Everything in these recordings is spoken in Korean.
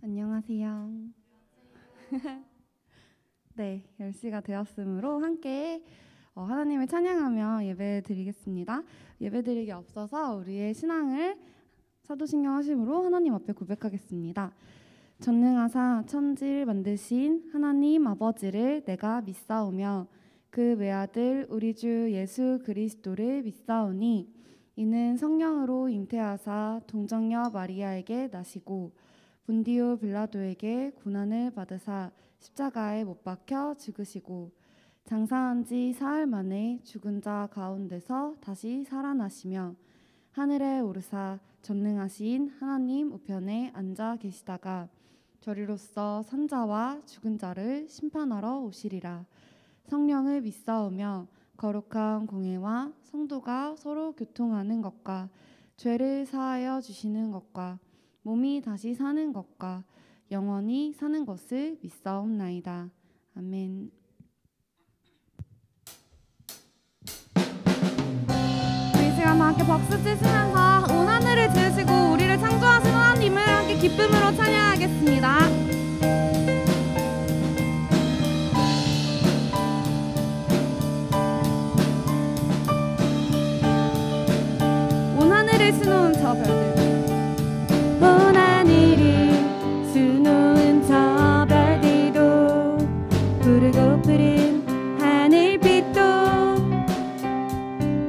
안녕하세요. 네, 10시가 되었으므로 함께 하나님을 찬양하며 예배 드리겠습니다. 예배 드리기 앞서서 우리의 신앙을 사도신경 하심으로 하나님 앞에 고백하겠습니다. 전능하사 천지를 만드신 하나님 아버지를 내가 믿사오며 그 외아들 우리 주 예수 그리스도를 믿사오니 이는 성령으로 잉태하사 동정녀 마리아에게 나시고 본디오 빌라도에게 고난을 받으사 십자가에 못 박혀 죽으시고 장사한 지 사흘 만에 죽은 자 가운데서 다시 살아나시며 하늘에 오르사 전능하신 하나님 우편에 앉아 계시다가 저리로서 산자와 죽은 자를 심판하러 오시리라. 성령을 믿사오며 거룩한 공회와 성도가 서로 교통하는 것과 죄를 사하여 주시는 것과 몸이 다시 사는 것과 영원히 사는 것을 믿사옵나이다. 아멘. 우리 시간 함께 박수 치시면서 온 하늘을 지으시고 우리를 창조하신 하나님을 함께 기쁨으로 찬양하겠습니다. 온 하늘을 수놓은 저 별들 온 하늘을 수놓은 저 별들도 푸르고 푸른 하늘빛도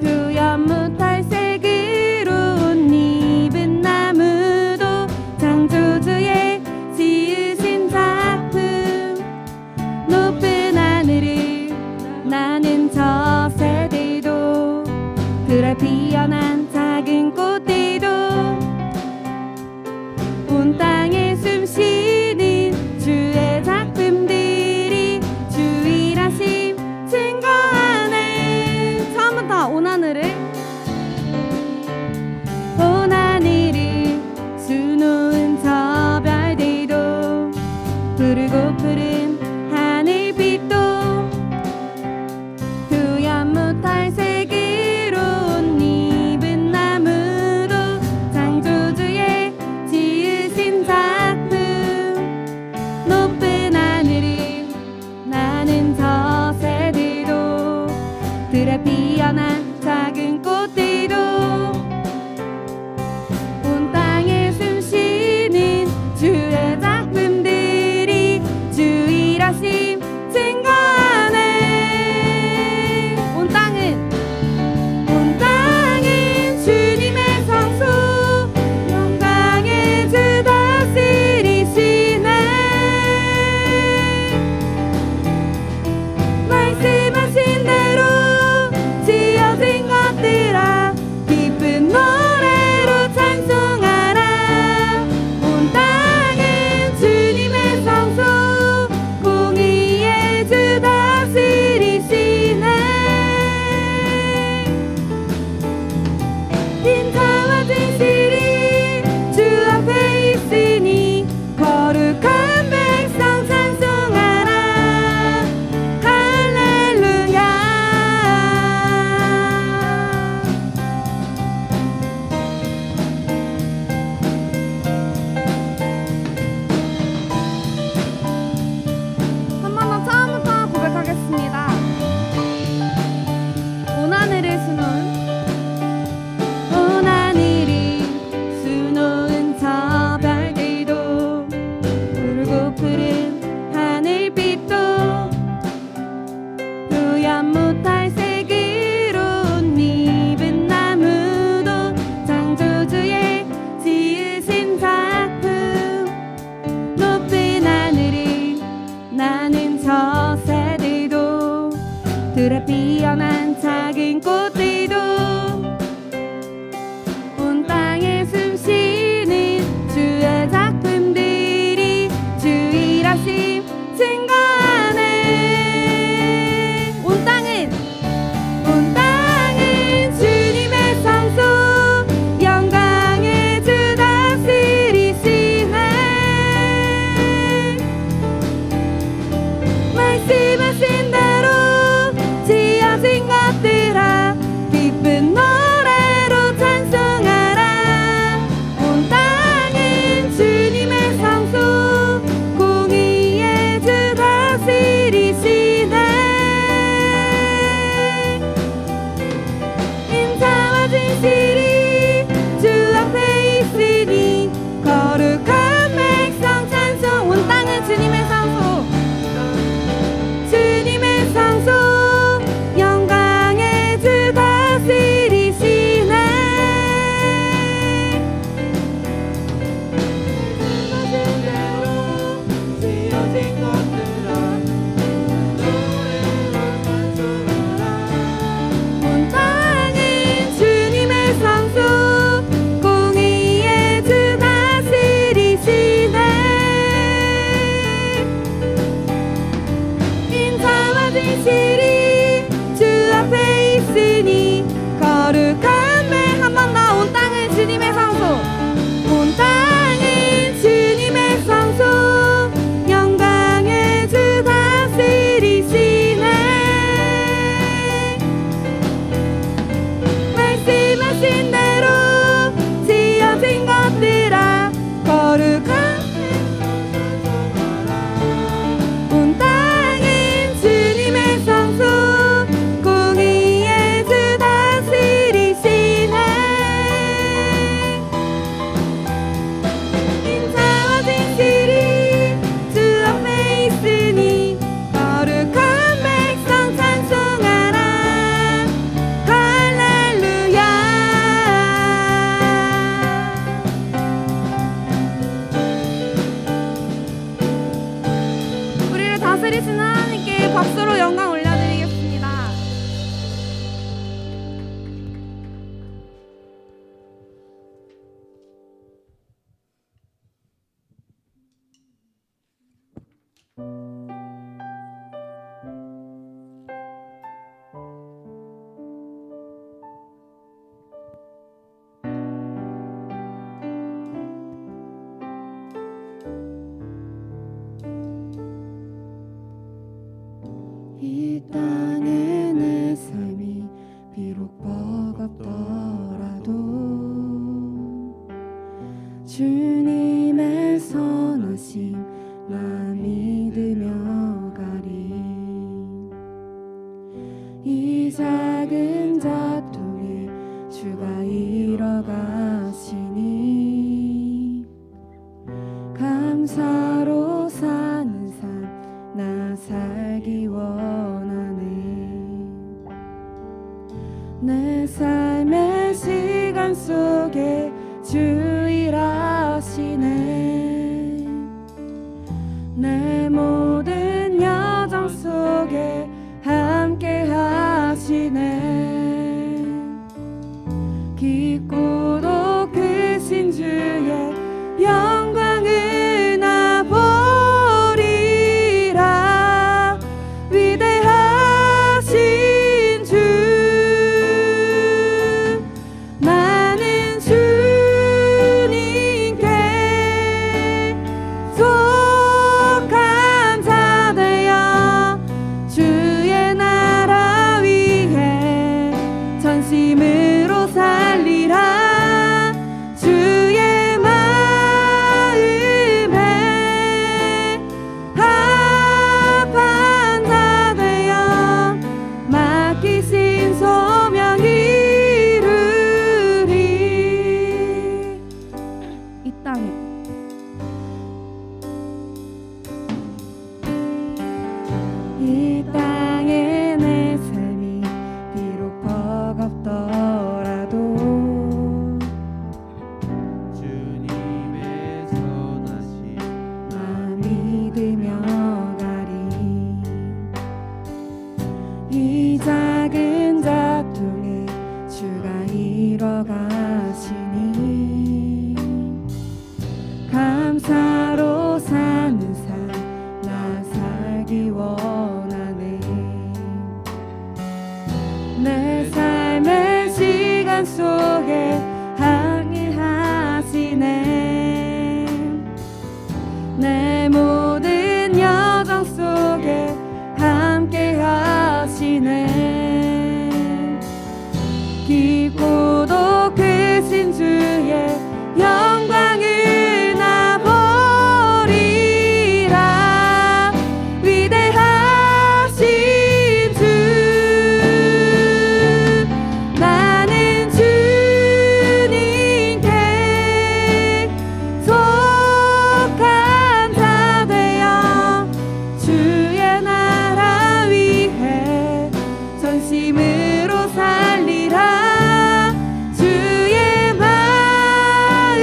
표현 못할 색으로 옷 입은 나무도 창조주의 지으신 작품 높은 하늘을 나는 저 새들도 그래 피어난 작은 꽃들도 온 땅에 숨쉬는 주의 작품들이 주 일하심 증거하네. 처음부터 온 하늘을 수놓은 저 별들도 푸르고 푸른 하늘빛도 표현 못할 색으로 옷 입은 나무도 이 땅에 내 삶이 비록 버겁더라도 주님의 선하심 나 믿으며 가리. 이 작은 작동에 주가 이뤄가시니 감사로 사는 삶 나 살기 원하네. 내 삶의 시간 속에 주 일하시네. 내 모든 여정 속에 함께 하시네. 깊고도 크신 주의 영광을 나 보리라. 위대하신 주 나는 주님께 속한 자 되어 주의 나라 위해 전심으로 살리라. 주의 마음에 합한 자 되어 맡기신 소명 이루리. 이 땅에 이 땅에 내 삶이 비록 버겁더라도 주님의 선하심 나 믿으며 가리. 이 작은 작동에 주가 이뤄가시니 감사로 사는 삶 나 살기 원하네. 내 삶의 시간 속에 항해하시네. 내 모든 여정 속에 함께 하시네. 깊고도 크신 주의 영광을 나 보리라. 위대하신 주 나는 주님께 속한 자 되어 주의 나라 위해 전심으로 살리라. 주의 마음에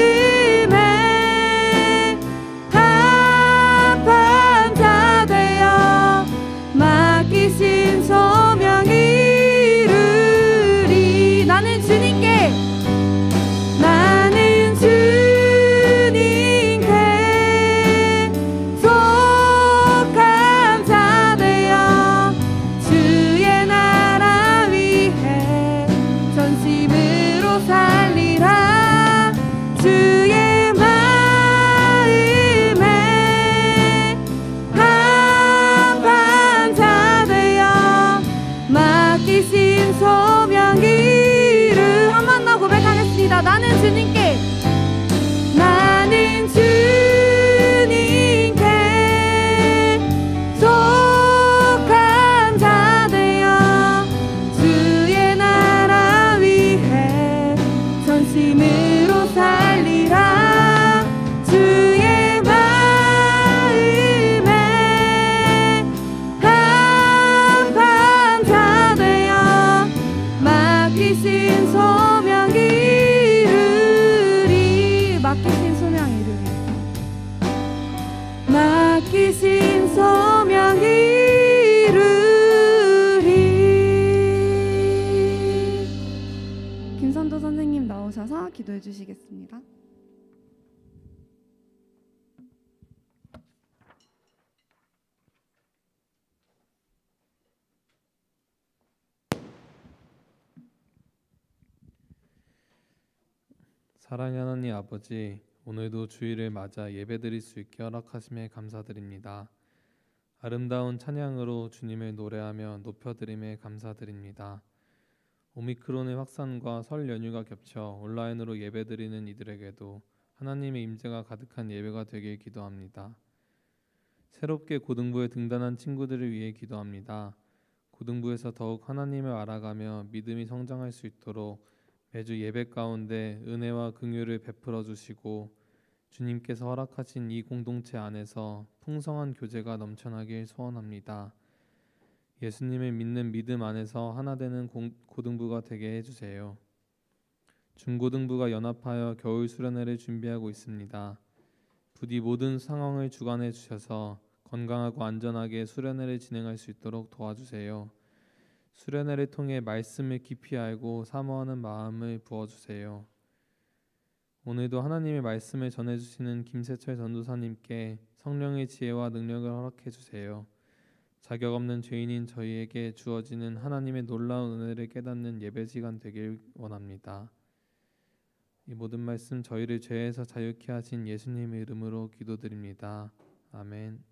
합한 자 되어 맡기신 소명 이루리. 나는 주님께 속한 자 되어 주의 나라 위해 전심으로 살리라. 주의 마음에 합한 자 되어 맡기신 소명 이루. 한 번 더 고백하겠습니다. 나는 주님께 속한 자 되어 주의 나라 위해 전심으로 살리라. 주의 마음에 합한 자 되어 맡기신 소명 이루리. 맡기신 소명 이루리. 맡기신 소명 이루리. 김선도 선생님 나오셔서 기도해 주시겠습니다. 사랑의 하나님 아버지, 오늘도 주일을 맞아 예배드릴 수 있게 허락하심에 감사드립니다. 아름다운 찬양으로 주님을 노래하며 높여드림에 감사드립니다. 오미크론의 확산과 설 연휴가 겹쳐 온라인으로 예배드리는 이들에게도 하나님의 임재가 가득한 예배가 되길 기도합니다. 새롭게 고등부에 등단한 친구들을 위해 기도합니다. 고등부에서 더욱 하나님을 알아가며 믿음이 성장할 수 있도록 매주 예배 가운데 은혜와 긍휼을 베풀어 주시고 주님께서 허락하신 이 공동체 안에서 풍성한 교제가 넘쳐나길 소원합니다. 예수님을 믿는 믿음 안에서 하나 되는 고등부가 되게 해주세요. 중고등부가 연합하여 겨울 수련회를 준비하고 있습니다. 부디 모든 상황을 주관해 주셔서 건강하고 안전하게 수련회를 진행할 수 있도록 도와주세요. 수련회를 통해 말씀을 깊이 알고 사모하는 마음을 부어주세요. 오늘도 하나님의 말씀을 전해주시는 김세철 전도사님께 성령의 지혜와 능력을 허락해 주세요. 자격 없는 죄인인 저희에게 주어지는 하나님의 놀라운 은혜를 깨닫는 예배 시간 되길 원합니다. 이 모든 말씀 저희를 죄에서 자유케 하신 예수님의 이름으로 기도드립니다. 아멘.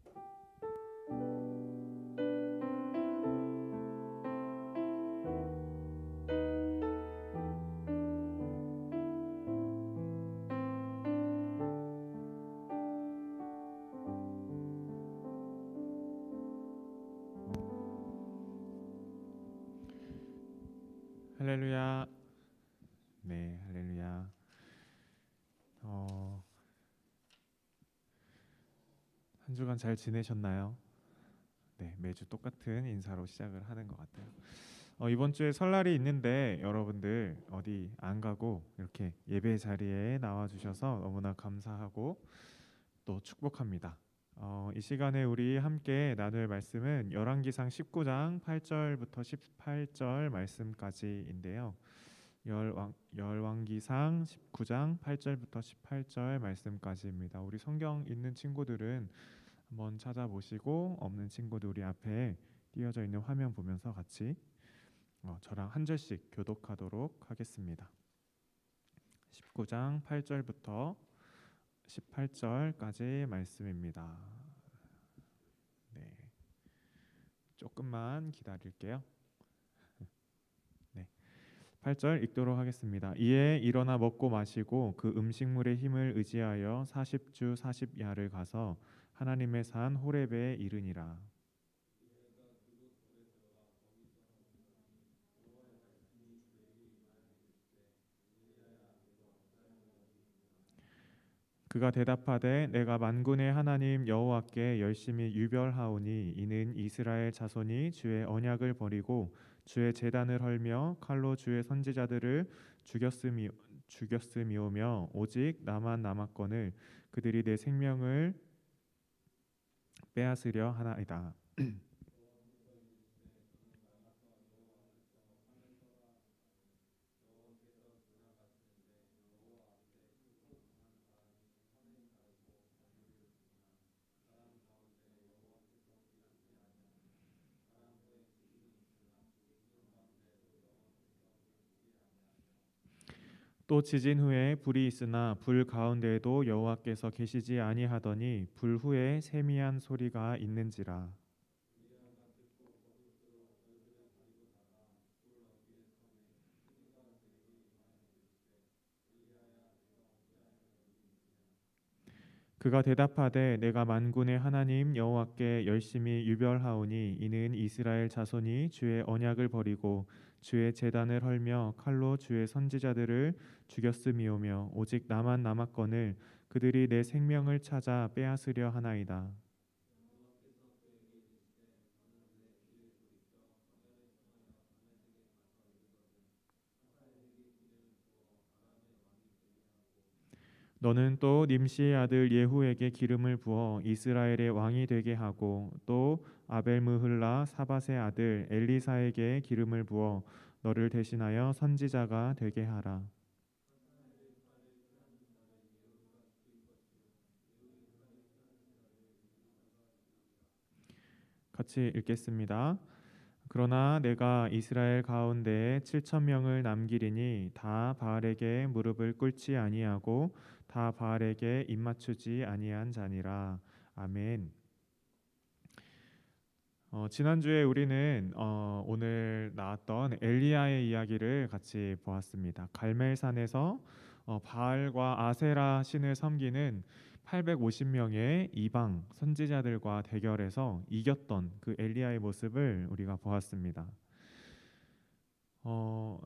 할렐루야. 네, 할렐루야. 한 주간 잘 지내셨나요? 네, 매주 똑같은 인사로 시작을 하는 것 같아요. 이번 주에 설날이 있는데 여러분들 어디 안 가고 이렇게 예배 자리에 나와 주셔서 너무나 감사하고 또 축복합니다. 이 시간에 우리 함께 나눌 말씀은 열왕기상 19장 8절부터 18절 말씀까지인데요. 열왕기상 19장 8절부터 18절 말씀까지입니다. 우리 성경 있는 친구들은 한번 찾아보시고 없는 친구들 우리 앞에 띄어져 있는 화면 보면서 같이 저랑 한 절씩 교독하도록 하겠습니다. 19장 8절부터 18절까지 말씀입니다. 네, 조금만 기다릴게요. 네, 8절 읽도록 하겠습니다. 이에 일어나 먹고 마시고 그 음식물의 힘을 의지하여 40주 40야를 가서 하나님의 산 호렙에 이르니라. 그가 대답하되 내가 만군의 하나님 여호와께 열심히 유별하오니 이는 이스라엘 자손이 주의 언약을 버리고 주의 제단을 헐며 칼로 주의 선지자들을 죽였음이오며 오직 나만 남았거늘 그들이 내 생명을 빼앗으려 하나이다. 또 지진 후에 불이 있으나 불 가운데에도 여호와께서 계시지 아니하더니 불 후에 세미한 소리가 있는지라. 그가 대답하되 내가 만군의 하나님 여호와께 열심히 유별하오니 이는 이스라엘 자손이 주의 언약을 버리고 주의 제단을 헐며 칼로 주의 선지자들을 죽였음이오며 오직 나만 남았거늘 그들이 내 생명을 찾아 빼앗으려 하나이다. 너는 또 nim시의 아들 예후에게 기름을 부어 이스라엘의 왕이 되게 하고 또 아벨므흘라 사밧의 아들 엘리사에게 기름을 부어 너를 대신하여 선지자가 되게 하라. 같이 읽겠습니다. 그러나 내가 이스라엘 가운데에 7,000명을 남기리니 다 바알에게 무릎을 꿇지 아니하고 다 바알에게 입맞추지 아니한 자니라. 아멘. 지난주에 우리는 오늘 나왔던 엘리야의 이야기를 같이 보았습니다. 갈멜산에서 바알과 아세라 신을 섬기는 850명의 이방 선지자들과 대결해서 이겼던 그 엘리야의 모습을 우리가 보았습니다.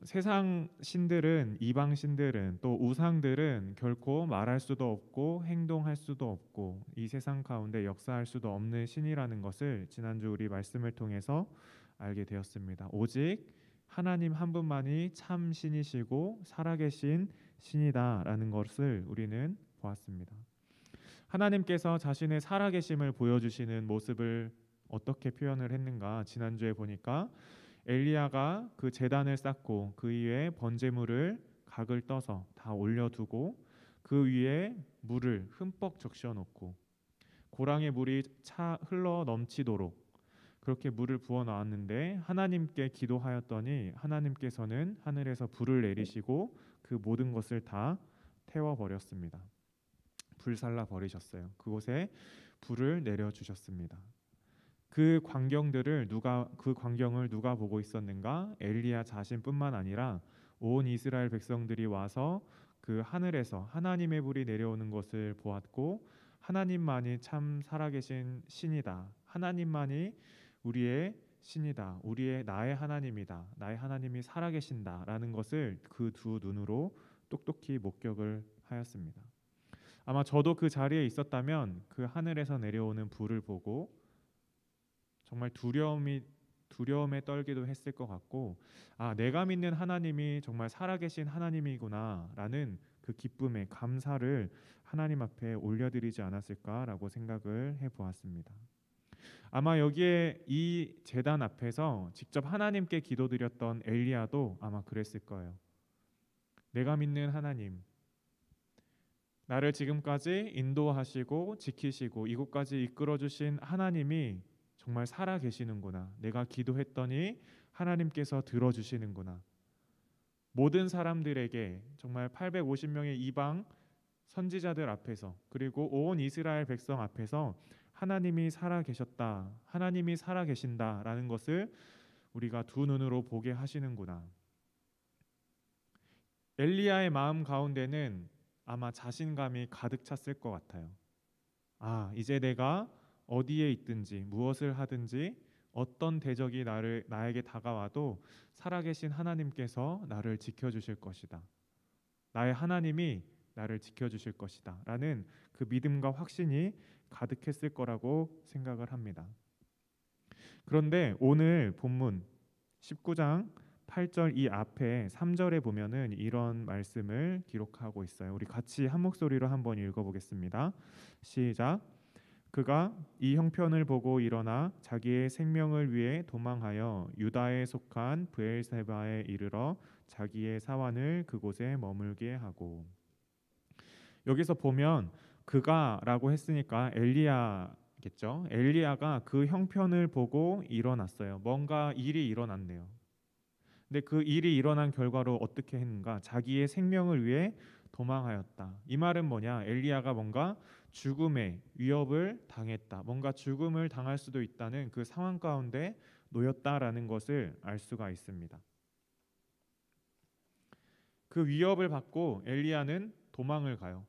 세상 신들은, 이방 신들은, 또 우상들은 결코 말할 수도 없고 행동할 수도 없고 이 세상 가운데 역사할 수도 없는 신이라는 것을 지난주 우리 말씀을 통해서 알게 되었습니다. 오직 하나님 한 분만이 참 신이시고 살아계신 신이다라는 것을 우리는 보았습니다. 하나님께서 자신의 살아계심을 보여주시는 모습을 어떻게 표현을 했는가? 지난주에 보니까 엘리야가 그 제단을 쌓고 그 위에 번제물을 각을 떠서 다 올려두고 그 위에 물을 흠뻑 적셔 놓고 고랑의 물이 차 흘러 넘치도록 그렇게 물을 부어 놓았는데 하나님께 기도하였더니 하나님께서는 하늘에서 불을 내리시고 그 모든 것을 다 태워 버렸습니다. 불살라 버리셨어요. 그곳에 불을 내려 주셨습니다. 그 광경을 누가 보고 있었는가? 엘리야 자신뿐만 아니라 온 이스라엘 백성들이 와서 그 하늘에서 하나님의 불이 내려오는 것을 보았고 하나님만이 참 살아계신 신이다. 하나님만이 우리의 신이다. 나의 하나님이다. 나의 하나님이 살아계신다라는 것을 그 두 눈으로 똑똑히 목격을 하였습니다. 아마 저도 그 자리에 있었다면 그 하늘에서 내려오는 불을 보고 정말 두려움에 떨기도 했을 것 같고, 내가 믿는 하나님이 정말 살아계신 하나님이구나라는 그 기쁨의 감사를 하나님 앞에 올려드리지 않았을까라고 생각을 해보았습니다. 아마 여기에 이 제단 앞에서 직접 하나님께 기도드렸던 엘리야도 아마 그랬을 거예요. 내가 믿는 하나님, 나를 지금까지 인도하시고 지키시고 이곳까지 이끌어주신 하나님이 정말 살아계시는구나. 내가 기도했더니 하나님께서 들어주시는구나. 모든 사람들에게 정말 850명의 이방 선지자들 앞에서 그리고 온 이스라엘 백성 앞에서 하나님이 살아계셨다. 하나님이 살아계신다라는 것을 우리가 두 눈으로 보게 하시는구나. 엘리야의 마음 가운데는 아마 자신감이 가득 찼을 것 같아요. 이제 내가 어디에 있든지 무엇을 하든지 어떤 대적이 나에게 다가와도 살아계신 하나님께서 나를 지켜주실 것이다. 나의 하나님이 나를 지켜주실 것이다. 라는 그 믿음과 확신이 가득했을 거라고 생각을 합니다. 그런데 오늘 본문 19장 8절 이 앞에 3절에 보면은 이런 말씀을 기록하고 있어요. 우리 같이 한 목소리로 한번 읽어보겠습니다. 시작. 그가 이 형편을 보고 일어나 자기의 생명을 위해 도망하여 유다에 속한 브엘세바에 이르러 자기의 사환을 그곳에 머물게 하고. 여기서 보면 그가라고 했으니까 엘리야겠죠. 엘리야가 그 형편을 보고 일어났어요. 뭔가 일이 일어났네요. 근데 그 일이 일어난 결과로 어떻게 했는가? 자기의 생명을 위해 도망하였다. 이 말은 뭐냐? 엘리야가 뭔가 죽음의 위협을 당했다. 뭔가 죽음을 당할 수도 있다는 그 상황 가운데 놓였다라는 것을 알 수가 있습니다. 그 위협을 받고 엘리야는 도망을 가요.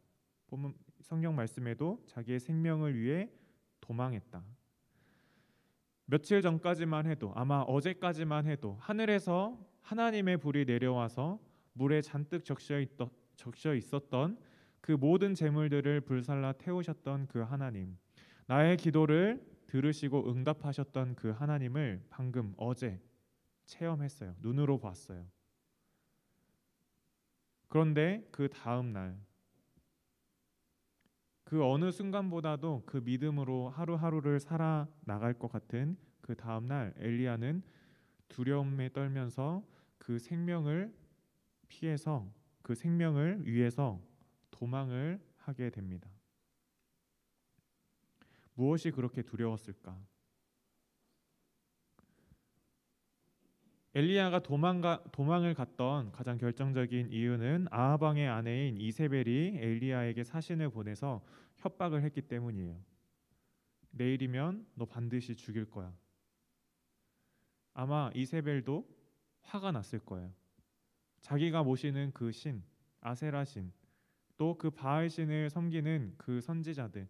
보면 성경 말씀에도 자기의 생명을 위해 도망했다. 며칠 전까지만 해도 아마 어제까지만 해도 하늘에서 하나님의 불이 내려와서 물에 잔뜩 적셔 있었던 그 모든 재물들을 불살라 태우셨던 그 하나님, 나의 기도를 들으시고 응답하셨던 그 하나님을 방금 어제 체험했어요. 눈으로 봤어요. 그런데 그 다음 날, 그 어느 순간보다도 그 믿음으로 하루하루를 살아나갈 것 같은 그 다음 날 엘리야는 두려움에 떨면서 그 생명을 피해서 그 생명을 위해서 도망을 하게 됩니다. 무엇이 그렇게 두려웠을까? 엘리야가 도망을 갔던 가장 결정적인 이유는 아합 왕의 아내인 이세벨이 엘리야에게 사신을 보내서 협박을 했기 때문이에요. 내일이면 너 반드시 죽일 거야. 아마 이세벨도 화가 났을 거예요. 자기가 모시는 그 신, 아세라 신, 또 그 바알 신을 섬기는 그 선지자들,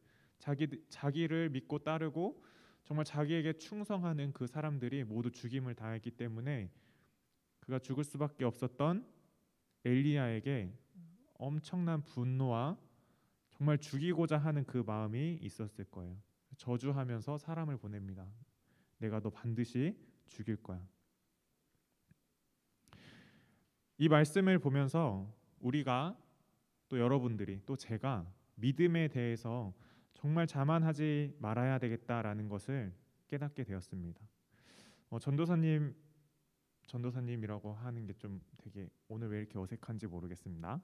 자기를 믿고 따르고 정말 자기에게 충성하는 그 사람들이 모두 죽임을 당했기 때문에 그가 죽을 수밖에 없었던 엘리야에게 엄청난 분노와 정말 죽이고자 하는 그 마음이 있었을 거예요. 저주하면서 사람을 보냅니다. 내가 너 반드시 죽일 거야. 이 말씀을 보면서 우리가 또 여러분들이 또 제가 믿음에 대해서 정말 자만하지 말아야 되겠다라는 것을 깨닫게 되었습니다. 전도사님이라고 하는 게 좀 되게 오늘 왜 이렇게 어색한지 모르겠습니다.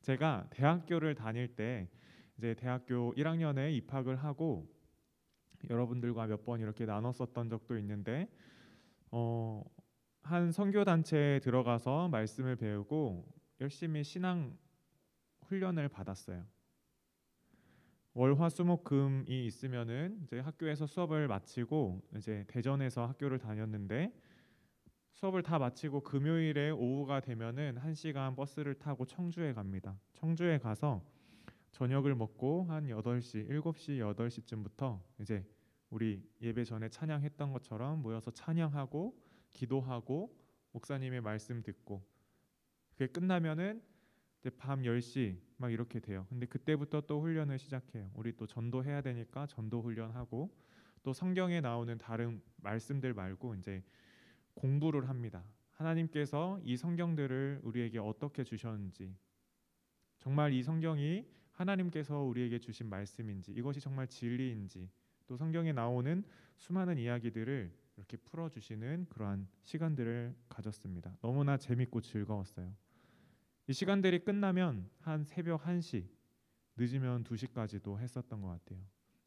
제가 대학교를 다닐 때 이제 대학교 1학년에 입학을 하고 여러분들과 몇 번 이렇게 나눴었던 적도 있는데 한 선교 단체에 들어가서 말씀을 배우고 열심히 신앙 훈련을 받았어요. 월화수목금이 있으면은 이제 학교에서 수업을 마치고 이제 대전에서 학교를 다녔는데 수업을 다 마치고 금요일에 오후가 되면은 1시간 버스를 타고 청주에 갑니다. 청주에 가서 저녁을 먹고 한 8시, 7시, 8시쯤부터 이제 우리 예배 전에 찬양했던 것처럼 모여서 찬양하고 기도하고 목사님의 말씀 듣고 그게 끝나면은 이제 밤 10시 막 이렇게 돼요. 근데 그때부터 또 훈련을 시작해요. 우리 또 전도해야 되니까 전도 훈련하고 또 성경에 나오는 다른 말씀들 말고 이제 공부를 합니다. 하나님께서 이 성경들을 우리에게 어떻게 주셨는지, 정말 이 성경이 하나님께서 우리에게 주신 말씀인지, 이것이 정말 진리인지, 또 성경에 나오는 수많은 이야기들을 이렇게 풀어주시는 그러한 시간들을 가졌습니다. 너무나 재밌고 즐거웠어요. 이 시간들이 끝나면 한 새벽 1시, 늦으면 2시까지도 했었던 것 같아요.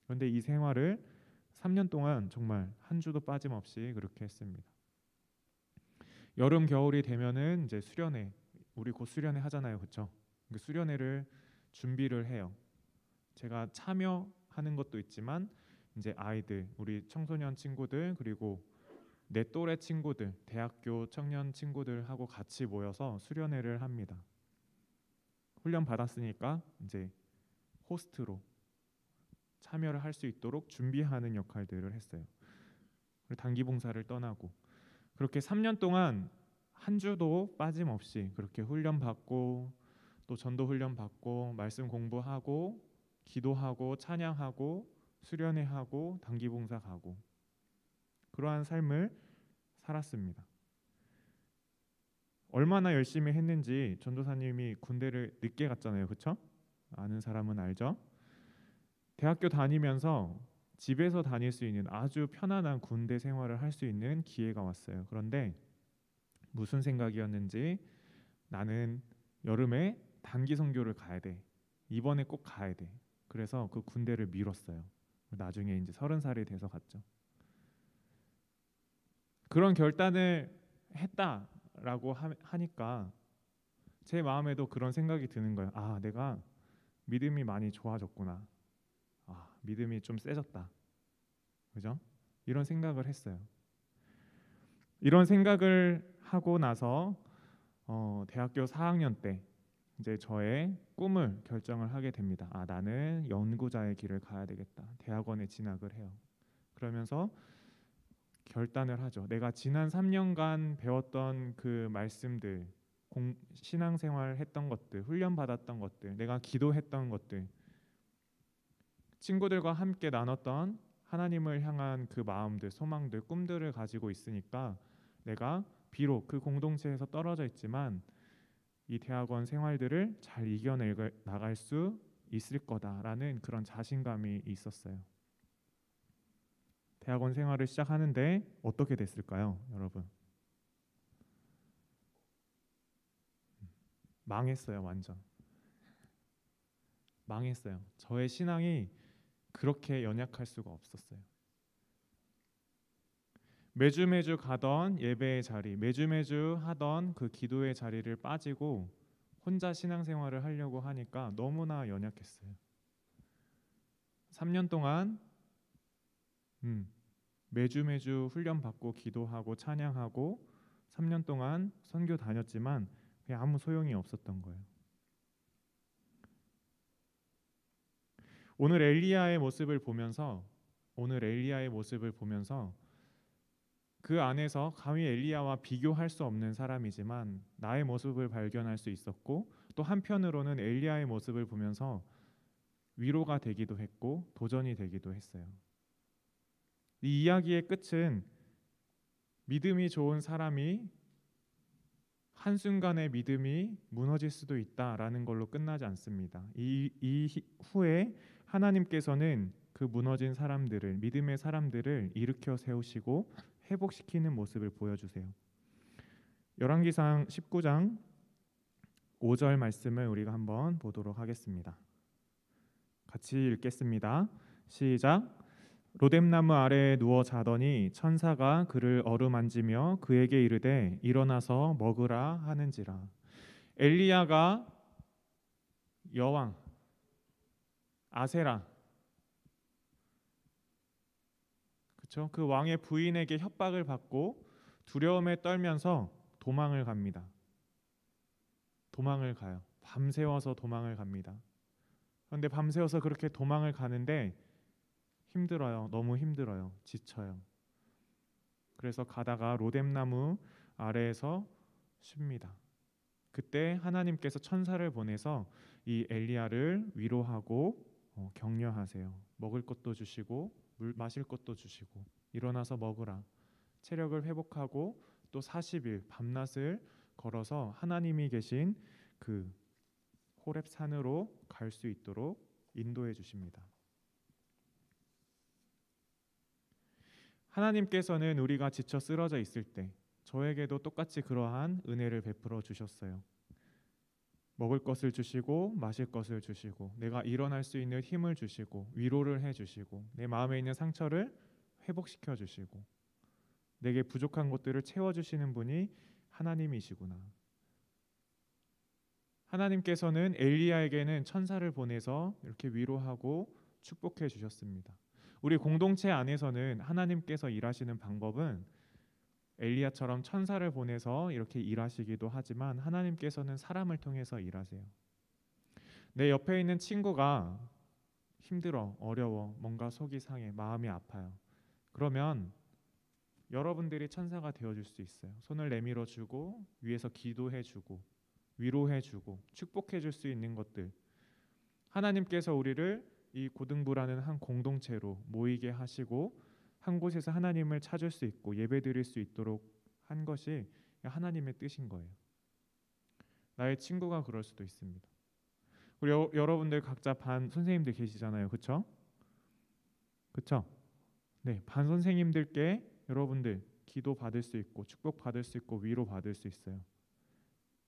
그런데 이 생활을 3년 동안 정말 한 주도 빠짐없이 그렇게 했습니다. 여름 겨울이 되면은 이제 수련회, 우리 곧 수련회 하잖아요, 그렇죠? 그 수련회를 준비를 해요. 제가 참여하는 것도 있지만 이제 아이들, 우리 청소년 친구들 그리고 내 또래 친구들, 대학교 청년 친구들하고 같이 모여서 수련회를 합니다. 훈련 받았으니까 이제 호스트로 참여를 할 수 있도록 준비하는 역할들을 했어요. 그리고 단기 봉사를 떠나고 그렇게 3년 동안 한 주도 빠짐없이 그렇게 훈련 받고 또 전도 훈련 받고 말씀 공부하고 기도하고 찬양하고 수련회 하고 단기 봉사 가고 그러한 삶을 살았습니다. 얼마나 열심히 했는지 전도사님이 군대를 늦게 갔잖아요, 그렇죠? 아는 사람은 알죠? 대학교 다니면서 집에서 다닐 수 있는 아주 편안한 군대 생활을 할 수 있는 기회가 왔어요. 그런데 무슨 생각이었는지 나는 여름에 단기 선교를 가야 돼. 이번에 꼭 가야 돼. 그래서 그 군대를 미뤘어요. 나중에 이제 30살이 돼서 갔죠. 그런 결단을 했다라고 하니까 제 마음에도 그런 생각이 드는 거예요. 아, 내가 믿음이 많이 좋아졌구나. 아, 믿음이 좀 세졌다. 그죠? 이런 생각을 했어요. 이런 생각을 하고 나서 대학교 4학년 때 이제 저의 꿈을 결정을 하게 됩니다. 아, 나는 연구자의 길을 가야 되겠다. 대학원에 진학을 해요. 그러면서 결단을 하죠. 내가 지난 3년간 배웠던 그 말씀들, 신앙생활 했던 것들, 훈련 받았던 것들, 내가 기도했던 것들, 친구들과 함께 나눴던 하나님을 향한 그 마음들, 소망들, 꿈들을 가지고 있으니까 내가 비록 그 공동체에서 떨어져 있지만 이 대학원 생활들을 잘 이겨내 나갈 수 있을 거다라는 그런 자신감이 있었어요. 대학원 생활을 시작하는데 어떻게 됐을까요, 여러분? 망했어요, 완전. 망했어요. 저의 신앙이 그렇게 연약할 수가 없었어요. 매주 가던 예배의 자리, 매주 하던 그 기도의 자리를 빠지고 혼자 신앙생활을 하려고 하니까 너무나 연약했어요. 3년 동안 매주 훈련 받고 기도하고 찬양하고 3년 동안 선교 다녔지만 그냥 아무 소용이 없었던 거예요. 오늘 엘리야의 모습을 보면서 그 안에서 감히 엘리야와 비교할 수 없는 사람이지만 나의 모습을 발견할 수 있었고, 또 한편으로는 엘리야의 모습을 보면서 위로가 되기도 했고 도전이 되기도 했어요. 이 이야기의 끝은 믿음이 좋은 사람이 한순간에 믿음이 무너질 수도 있다라는 걸로 끝나지 않습니다. 이 후에 하나님께서는 그 무너진 사람들을, 믿음의 사람들을 일으켜 세우시고 회복시키는 모습을 보여주세요. 열왕기상 19장 5절 말씀을 우리가 한번 보도록 하겠습니다. 같이 읽겠습니다. 시작. 로뎀나무 아래에 누워 자더니 천사가 그를 어루만지며 그에게 이르되 일어나서 먹으라 하는지라. 엘리야가 여왕 아세라, 그렇죠? 그 왕의 부인에게 협박을 받고 두려움에 떨면서 도망을 갑니다. 도망을 가요. 밤새워서 도망을 갑니다. 그런데 밤새워서 그렇게 도망을 가는데 힘들어요. 너무 힘들어요. 지쳐요. 그래서 가다가 로뎀나무 아래에서 쉽니다. 그때 하나님께서 천사를 보내서 이 엘리야를 위로하고 격려하세요. 먹을 것도 주시고 물 마실 것도 주시고 일어나서 먹으라. 체력을 회복하고 또 40일 밤낮을 걸어서 하나님이 계신 그 호렙 산으로 갈 수 있도록 인도해 주십니다. 하나님께서는 우리가 지쳐 쓰러져 있을 때 저에게도 똑같이 그러한 은혜를 베풀어 주셨어요. 먹을 것을 주시고 마실 것을 주시고 내가 일어날 수 있는 힘을 주시고 위로를 해주시고 내 마음에 있는 상처를 회복시켜 주시고 내게 부족한 것들을 채워주시는 분이 하나님이시구나. 하나님께서는 엘리야에게는 천사를 보내서 이렇게 위로하고 축복해 주셨습니다. 우리 공동체 안에서는 하나님께서 일하시는 방법은 엘리야처럼 천사를 보내서 이렇게 일하시기도 하지만 하나님께서는 사람을 통해서 일하세요. 내 옆에 있는 친구가 힘들어, 어려워, 뭔가 속이 상해, 마음이 아파요. 그러면 여러분들이 천사가 되어줄 수 있어요. 손을 내밀어주고 위에서 기도해주고 위로해주고 축복해줄 수 있는 것들, 하나님께서 우리를 이 고등부라는 한 공동체로 모이게 하시고 한 곳에서 하나님을 찾을 수 있고 예배드릴 수 있도록 한 것이 하나님의 뜻인 거예요. 나의 친구가 그럴 수도 있습니다. 우리 여러분들 각자 반 선생님들 계시잖아요. 그렇죠? 그렇죠? 네, 반 선생님들께 여러분들 기도 받을 수 있고 축복 받을 수 있고 위로 받을 수 있어요.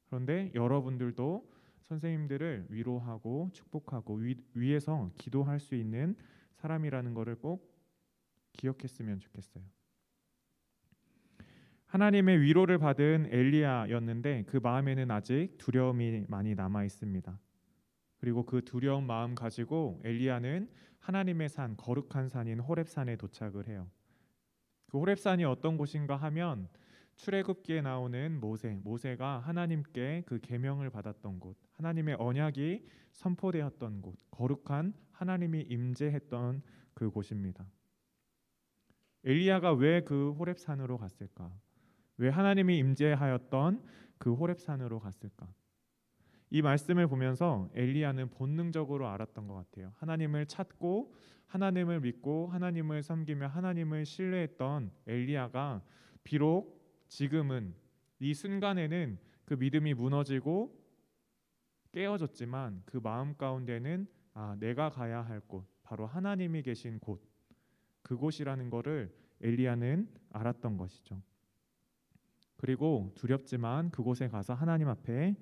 그런데 여러분들도 선생님들을 위로하고 축복하고 위에서 기도할 수 있는 사람이라는 것을 꼭 기억했으면 좋겠어요. 하나님의 위로를 받은 엘리야였는데 그 마음에는 아직 두려움이 많이 남아 있습니다. 그리고 그 두려운 마음 가지고 엘리야는 하나님의 산, 거룩한 산인 호렙산에 도착을 해요. 그 호렙산이 어떤 곳인가 하면 출애굽기에 나오는 모세가 하나님께 그 계명을 받았던 곳, 하나님의 언약이 선포되었던 곳, 거룩한 하나님이 임재했던 그 곳입니다. 엘리야가 왜 그 호렙산으로 갔을까? 왜 하나님이 임재하였던 그 호렙산으로 갔을까? 이 말씀을 보면서 엘리야는 본능적으로 알았던 것 같아요. 하나님을 찾고 하나님을 믿고 하나님을 섬기며 하나님을 신뢰했던 엘리야가 비록 지금은 이 순간에는 그 믿음이 무너지고 깨어졌지만 그 마음 가운데는 내가 가야 할 곳, 바로 하나님이 계신 곳, 그곳이라는 것을 엘리야는 알았던 것이죠. 그리고 두렵지만 그곳에 가서 하나님 앞에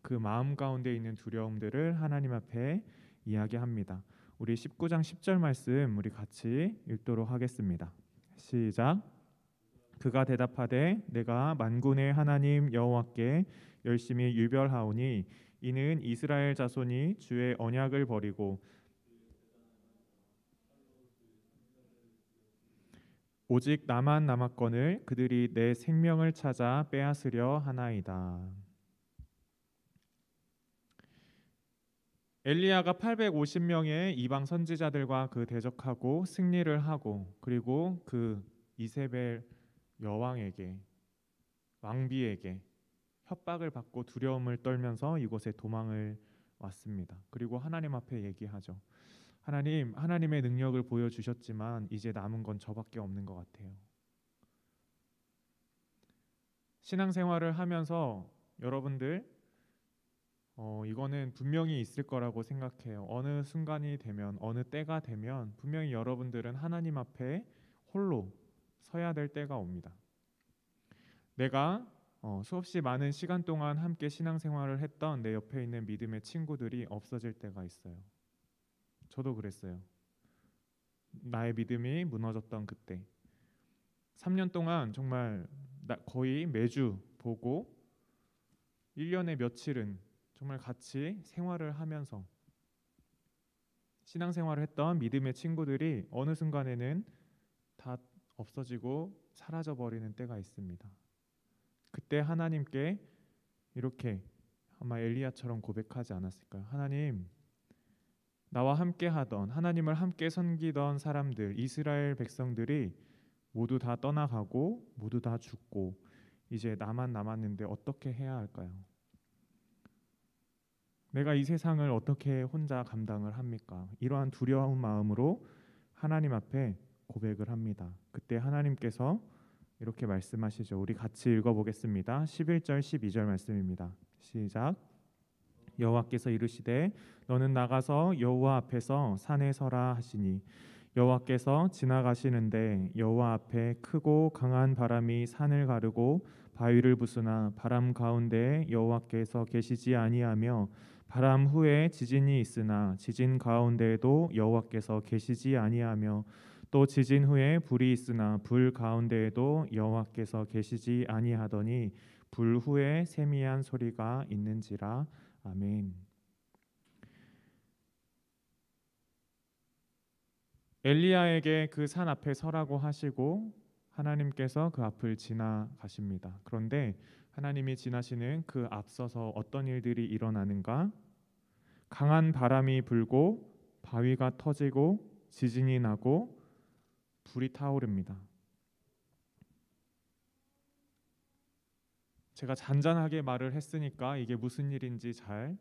그 마음 가운데 있는 두려움들을 하나님 앞에 이야기합니다. 우리 19장 10절 말씀 우리 같이 읽도록 하겠습니다. 시작. 그가 대답하되 내가 만군의 하나님 여호와께 열심히 유별하오니 이는 이스라엘 자손이 주의 언약을 버리고 오직 나만 남았거늘 그들이 내 생명을 찾아 빼앗으려 하나이다. 엘리야가 850명의 이방 선지자들과 그 대적하고 승리를 하고 그리고 그 이세벨 여왕에게 왕비에게 협박을 받고 두려움을 떨면서 이곳에 도망을 왔습니다. 그리고 하나님 앞에 얘기하죠. 하나님, 하나님의 능력을 보여주셨지만 이제 남은 건 저밖에 없는 것 같아요. 신앙생활을 하면서 여러분들 이거는 분명히 있을 거라고 생각해요. 어느 순간이 되면 어느 때가 되면 분명히 여러분들은 하나님 앞에 홀로 서야 될 때가 옵니다. 내가 수없이 많은 시간 동안 함께 신앙생활을 했던 내 옆에 있는 믿음의 친구들이 없어질 때가 있어요. 저도 그랬어요. 나의 믿음이 무너졌던 그때 3년 동안 정말 거의 매주 보고 1년에 며칠은 정말 같이 생활을 하면서 신앙생활을 했던 믿음의 친구들이 어느 순간에는 다 없어지고 사라져버리는 때가 있습니다. 그때 하나님께 이렇게 아마 엘리야처럼 고백하지 않았을까요? 하나님, 나와 함께 하던 하나님을 함께 섬기던 사람들, 이스라엘 백성들이 모두 다 떠나가고 모두 다 죽고 이제 나만 남았는데 어떻게 해야 할까요? 내가 이 세상을 어떻게 혼자 감당을 합니까? 이러한 두려운 마음으로 하나님 앞에 고백을 합니다. 그때 하나님께서 이렇게 말씀하시죠. 우리 같이 읽어보겠습니다. 11절 12절 말씀입니다. 시작. 여호와께서 이르시되 너는 나가서 여호와 앞에서 산에 서라 하시니 여호와께서 지나가시는데 여호와 앞에 크고 강한 바람이 산을 가르고 바위를 부수나 바람 가운데에 여호와께서 계시지 아니하며 바람 후에 지진이 있으나 지진 가운데에도 여호와께서 계시지 아니하며 또 지진 후에 불이 있으나 불 가운데에도 여호와께서 계시지 아니하더니 불 후에 세미한 소리가 있는지라. 아멘. 엘리야에게 그 산 앞에 서라고 하시고 하나님께서 그 앞을 지나가십니다. 그런데 하나님이 지나시는 그 앞서서 어떤 일들이 일어나는가? 강한 바람이 불고 바위가 터지고 지진이 나고 불이 타오릅니다. 제가 잔잔하게 말을 했으니까 이게 무슨 일인지 잘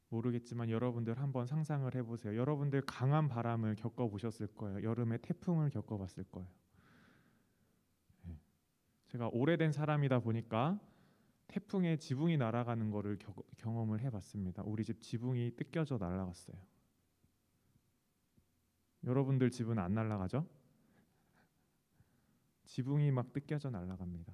모르겠지만 여러분들 한번 상상을 해보세요. 여러분들 강한 바람을 겪어보셨을 거예요. 여름에 태풍을 겪어봤을 거예요. 제가 오래된 사람이다 보니까 태풍에 지붕이 날아가는 거를 경험을 해봤습니다. 우리 집 지붕이 뜯겨져 날아갔어요. 여러분들 집은 안 날아가죠? 지붕이 막 뜯겨져 날아갑니다.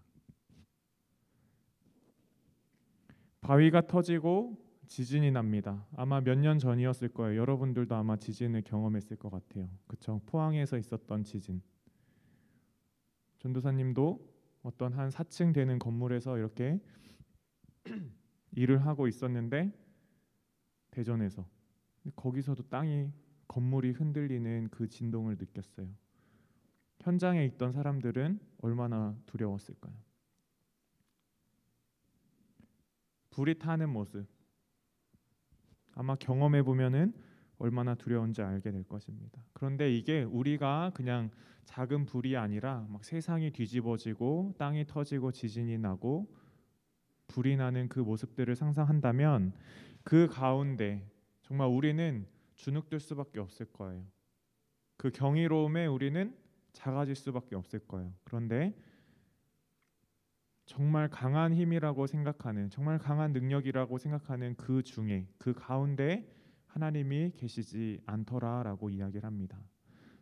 바위가 터지고 지진이 납니다. 아마 몇 년 전이었을 거예요. 여러분들도 아마 지진을 경험했을 것 같아요. 그렇죠? 포항에서 있었던 지진. 전도사님도 어떤 한 4층 되는 건물에서 이렇게 일을 하고 있었는데 대전에서 거기서도 건물이 흔들리는 그 진동을 느꼈어요. 현장에 있던 사람들은 얼마나 두려웠을까요? 불이 타는 모습 아마 경험해 보면은 얼마나 두려운지 알게 될 것입니다. 그런데 이게 우리가 그냥 작은 불이 아니라 막 세상이 뒤집어지고 땅이 터지고 지진이 나고 불이 나는 그 모습들을 상상한다면 그 가운데 정말 우리는 주눅들 수밖에 없을 거예요. 그 경이로움에 우리는 작아질 수밖에 없을 거예요. 그런데 정말 강한 힘이라고 생각하는, 정말 강한 능력이라고 생각하는 그 중에, 그 가운데 하나님이 계시지 않더라라고 이야기를 합니다.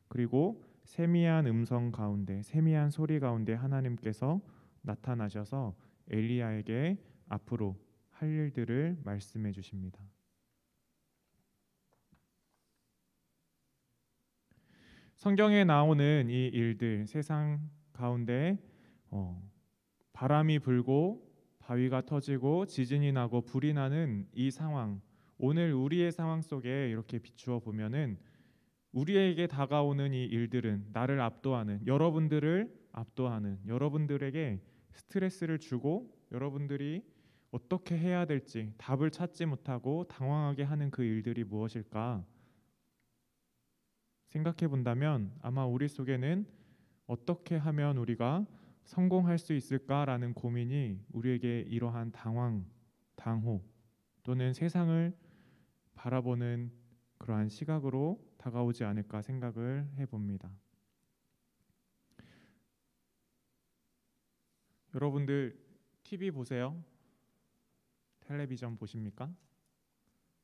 그리고 세미한 음성 가운데, 세미한 소리 가운데 하나님께서 나타나셔서 엘리야에게 앞으로 할 일들을 말씀해 주십니다. 성경에 나오는 이 일들, 세상 가운데 바람이 불고 바위가 터지고 지진이 나고 불이 나는 이 상황, 오늘 우리의 상황 속에 이렇게 비추어 보면은 우리에게 다가오는 이 일들은 나를 압도하는, 여러분들을 압도하는, 여러분들에게 스트레스를 주고 여러분들이 어떻게 해야 될지 답을 찾지 못하고 당황하게 하는 그 일들이 무엇일까 생각해 본다면 아마 우리 속에는 어떻게 하면 우리가 성공할 수 있을까라는 고민이 우리에게 이러한 당황, 당호 또는 세상을 바라보는 그러한 시각으로 다가오지 않을까 생각을 해봅니다. 여러분들 TV 보세요? 텔레비전 보십니까?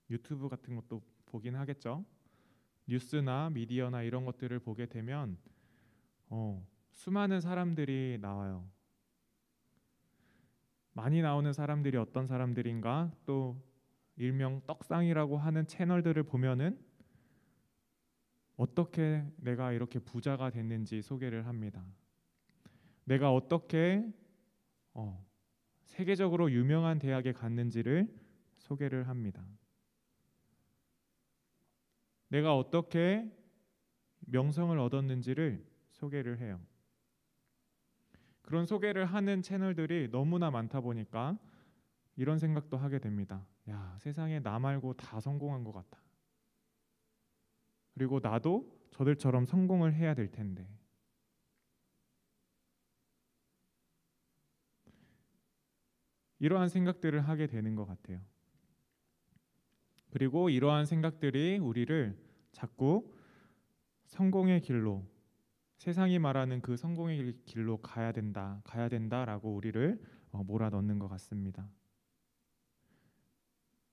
유튜브 같은 것도 보긴 하겠죠? 뉴스나 미디어나 이런 것들을 보게 되면 수많은 사람들이 나와요. 많이 나오는 사람들이 어떤 사람들인가? 또 일명 떡상이라고 하는 채널들을 보면은 어떻게 내가 이렇게 부자가 됐는지 소개를 합니다. 내가 어떻게 세계적으로 유명한 대학에 갔는지를 소개를 합니다. 내가 어떻게 명성을 얻었는지를 소개를 해요. 그런 소개를 하는 채널들이 너무나 많다 보니까 이런 생각도 하게 됩니다. 야, 세상에 나 말고 다 성공한 것 같아. 그리고 나도 저들처럼 성공을 해야 될 텐데. 이러한 생각들을 하게 되는 것 같아요. 그리고 이러한 생각들이 우리를 자꾸 성공의 길로, 세상이 말하는 그 성공의 길로 가야 된다라고 우리를 몰아넣는 것 같습니다.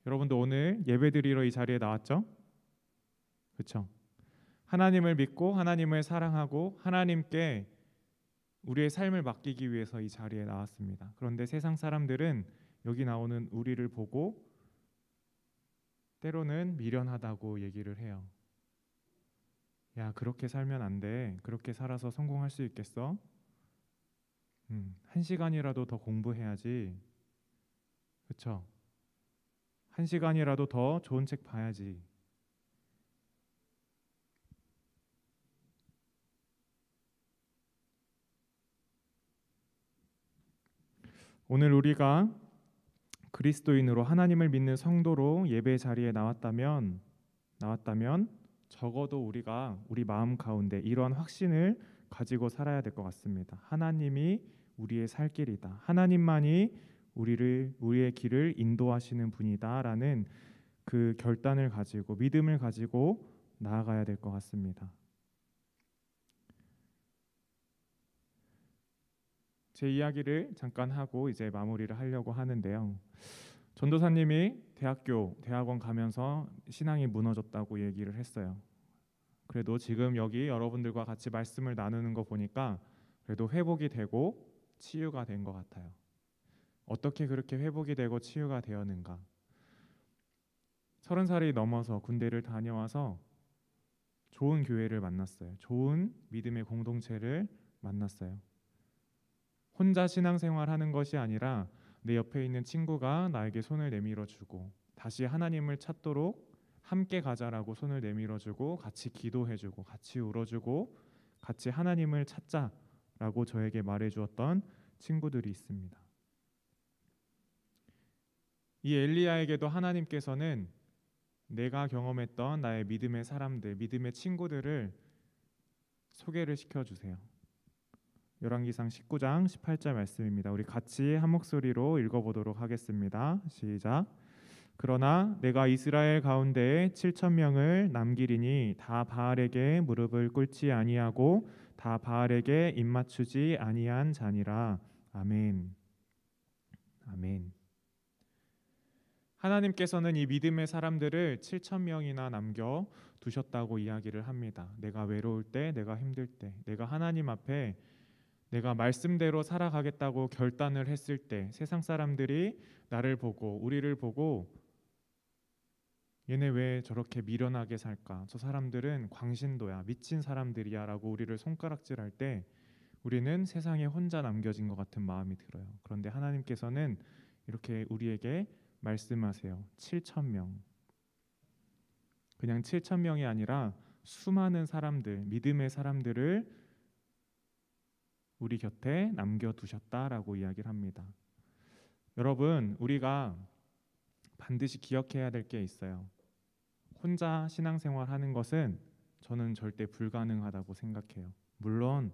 여러분도 오늘 예배드리러 이 자리에 나왔죠? 그렇죠? 하나님을 믿고 하나님을 사랑하고 하나님께 우리의 삶을 맡기기 위해서 이 자리에 나왔습니다. 그런데 세상 사람들은 여기 나오는 우리를 보고 때로는 미련하다고 얘기를 해요. 야, 그렇게 살면 안 돼. 그렇게 살아서 성공할 수 있겠어? 1시간이라도 더 공부해야지. 그렇죠? 1시간이라도 더 좋은 책 봐야지. 오늘 우리가 그리스도인으로 하나님을 믿는 성도로 예배 자리에 나왔다면 적어도 우리가 우리 마음 가운데 이러한 확신을 가지고 살아야 될 것 같습니다. 하나님이 우리의 살 길이다. 하나님만이 우리의 길을 인도하시는 분이다라는 그 결단을 가지고 믿음을 가지고 나아가야 될 것 같습니다. 제 이야기를 잠깐 하고 이제 마무리를 하려고 하는데요. 전도사님이 대학원 가면서 신앙이 무너졌다고 얘기를 했어요. 그래도 지금 여기 여러분들과 같이 말씀을 나누는 거 보니까 그래도 회복이 되고 치유가 된 것 같아요. 어떻게 그렇게 회복이 되고 치유가 되었는가? 30살이 넘어서 군대를 다녀와서 좋은 교회를 만났어요. 좋은 믿음의 공동체를 만났어요. 혼자 신앙생활하는 것이 아니라 내 옆에 있는 친구가 나에게 손을 내밀어주고 다시 하나님을 찾도록 함께 가자라고 손을 내밀어주고 같이 기도해주고 같이 울어주고 같이 하나님을 찾자라고 저에게 말해주었던 친구들이 있습니다. 이 엘리야에게도 하나님께서는 내가 경험했던 나의 믿음의 사람들, 믿음의 친구들을 소개를 시켜주세요. 열왕기상 19장 18절 말씀입니다. 우리 같이 한 목소리로 읽어보도록 하겠습니다. 시작. 그러나 내가 이스라엘 가운데에 7,000명을 남기리니 다 바알에게 무릎을 꿇지 아니하고 다 바알에게 입맞추지 아니한 자니라. 아멘. 아멘. 하나님께서는 이 믿음의 사람들을 7,000명이나 남겨 두셨다고 이야기를 합니다. 내가 외로울 때, 내가 힘들 때, 내가 하나님 앞에 내가 말씀대로 살아가겠다고 결단을 했을 때 세상 사람들이 나를 보고 우리를 보고 얘네 왜 저렇게 미련하게 살까? 저 사람들은 광신도야, 미친 사람들이야 라고 우리를 손가락질할 때 우리는 세상에 혼자 남겨진 것 같은 마음이 들어요. 그런데 하나님께서는 이렇게 우리에게 말씀하세요. 7,000명, 그냥 7,000명이 아니라 수많은 사람들, 믿음의 사람들을 우리 곁에 남겨두셨다라고 이야기를 합니다. 여러분, 우리가 반드시 기억해야 될 게 있어요. 혼자 신앙생활 하는 것은 저는 절대 불가능하다고 생각해요. 물론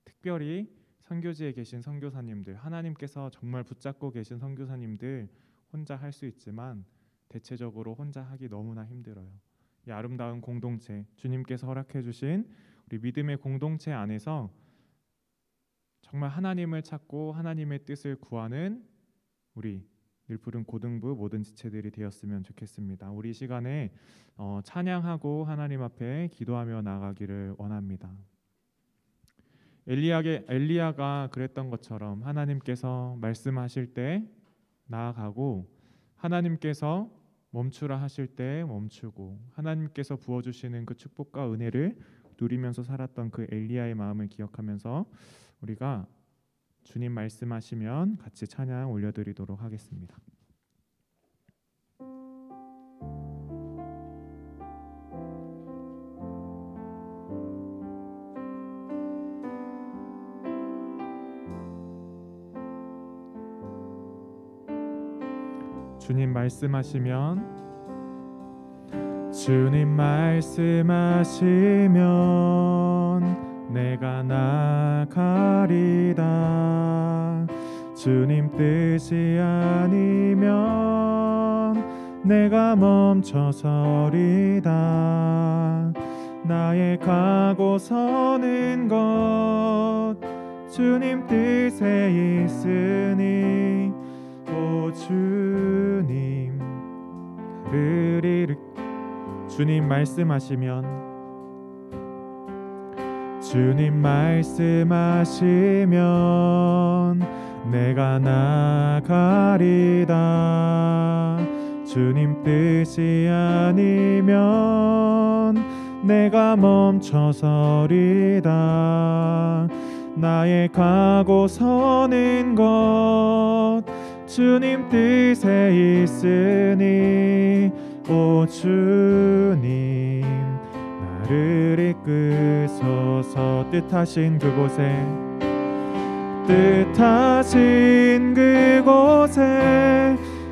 특별히 선교지에 계신 선교사님들, 하나님께서 정말 붙잡고 계신 선교사님들 혼자 할 수 있지만 대체적으로 혼자 하기 너무나 힘들어요. 이 아름다운 공동체, 주님께서 허락해 주신 우리 믿음의 공동체 안에서 정말 하나님을 찾고 하나님의 뜻을 구하는 우리 늘 푸른 고등부 모든 지체들이 되었으면 좋겠습니다. 우리 시간에 찬양하고 하나님 앞에 기도하며 나가기를 원합니다. 엘리야가 그랬던 것처럼 하나님께서 말씀하실 때 나아가고 하나님께서 멈추라 하실 때 멈추고 하나님께서 부어주시는 그 축복과 은혜를 누리면서 살았던 그 엘리야의 마음을 기억하면서 우리가 주님 말씀하시면 같이 찬양 올려드리도록 하겠습니다. 주님 말씀하시면 주님 말씀하시면 내가 나가리다. 주님 뜻이 아니면 내가 멈춰서리다. 나의 가고 서는 것 주님 뜻에 있으니 오 주님 나를 주님 말씀하시면 주님 말씀하시면 내가 나가리다. 주님 뜻이 아니면 내가 멈춰서리다. 나의 가고 서는 것 주님 뜻에 있으니 오 주님 나를 이끄소서. 뜻하신 그곳에